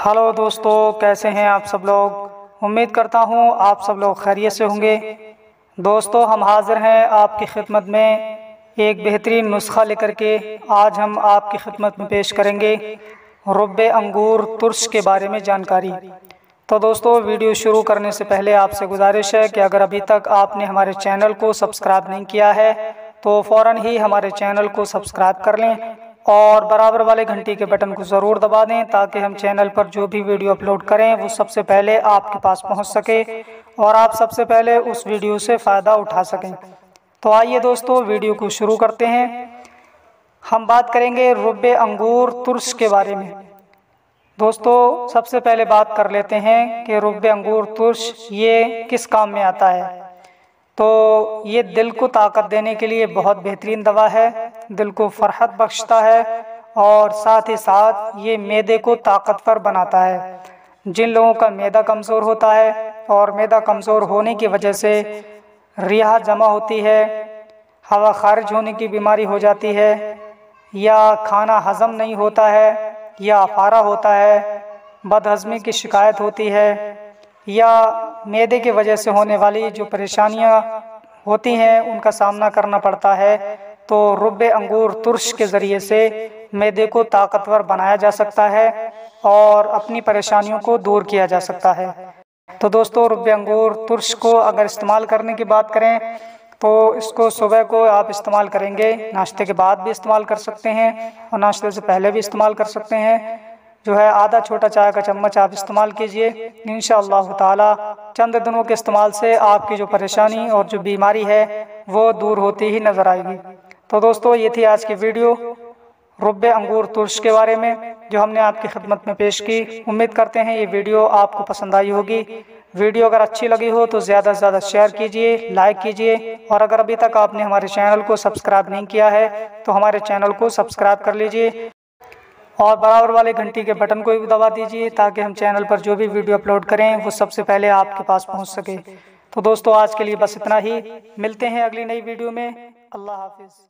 Hello दोस्तों, कैसे हैं आप सब लोग। उम्मीद करता हूं आप सब लोग खैरियत से होंगे। दोस्तों, हम हाज़िर हैं आपकी खिदमत में एक बेहतरीन नुस्खा लेकर के। आज हम आपकी खिदमत में पेश करेंगे रुब्बे अंगूर तुर्श के बारे में जानकारी। तो दोस्तों, वीडियो शुरू करने से पहले आपसे गुजारिश है कि अगर अभी तक आपने हमारे चैनल को सब्सक्राइब नहीं किया है तो फ़ौरन ही हमारे चैनल को सब्सक्राइब कर लें और बराबर वाले घंटी के बटन को ज़रूर दबा दें ताकि हम चैनल पर जो भी वीडियो अपलोड करें वो सबसे पहले आपके पास पहुंच सके और आप सबसे पहले उस वीडियो से फ़ायदा उठा सकें। तो आइए दोस्तों, वीडियो को शुरू करते हैं। हम बात करेंगे रुब्बे अंगूर तुर्श के बारे में। दोस्तों, सबसे पहले बात कर लेते हैं कि रुब्बे अंगूर तुर्श ये किस काम में आता है। तो ये दिल को ताकत देने के लिए बहुत बेहतरीन दवा है, दिल को फरहत बख्शता है और साथ ही साथ ये मैदे को ताकतवर बनाता है। जिन लोगों का मैदा कमज़ोर होता है और मैदा कमज़ोर होने की वजह से रिहा जमा होती है, हवा खारिज होने की बीमारी हो जाती है, या खाना हज़म नहीं होता है, या अफारा होता है, बदहज़मी की शिकायत होती है, या मैदे की वजह से होने वाली जो परेशानियां होती हैं उनका सामना करना पड़ता है, तो रुब्बे अंगूर तुर्श के ज़रिए से मैदे को ताकतवर बनाया जा सकता है और अपनी परेशानियों को दूर किया जा सकता है। तो दोस्तों, रुब्बे अंगूर तुर्श को अगर इस्तेमाल करने की बात करें तो इसको सुबह को आप इस्तेमाल करेंगे, नाश्ते के बाद भी इस्तेमाल कर सकते हैं और नाश्ते से पहले भी इस्तेमाल कर सकते हैं। जो है आधा छोटा चाय का चम्मच आप इस्तेमाल कीजिए। इंशाअल्लाह ताला चंद दिनों के इस्तेमाल से आपकी जो परेशानी और जो बीमारी है वो दूर होती ही नज़र आएगी। तो दोस्तों, ये थी आज की वीडियो रुब्बे अंगूर तुर्श के बारे में जो हमने आपकी खिदमत में पेश की। उम्मीद करते हैं ये वीडियो आपको पसंद आई होगी। वीडियो अगर अच्छी लगी हो तो ज़्यादा से ज़्यादा शेयर कीजिए, लाइक कीजिए और अगर अभी तक आपने हमारे चैनल को सब्सक्राइब नहीं किया है तो हमारे चैनल को सब्सक्राइब कर लीजिए और बराबर वाले घंटी के बटन को भी दबा दीजिए ताकि हम चैनल पर जो भी वीडियो अपलोड करें वो सबसे पहले आपके पास पहुंच सके। तो दोस्तों, आज के लिए बस इतना ही। मिलते हैं अगली नई वीडियो में। अल्लाह हाफिज़।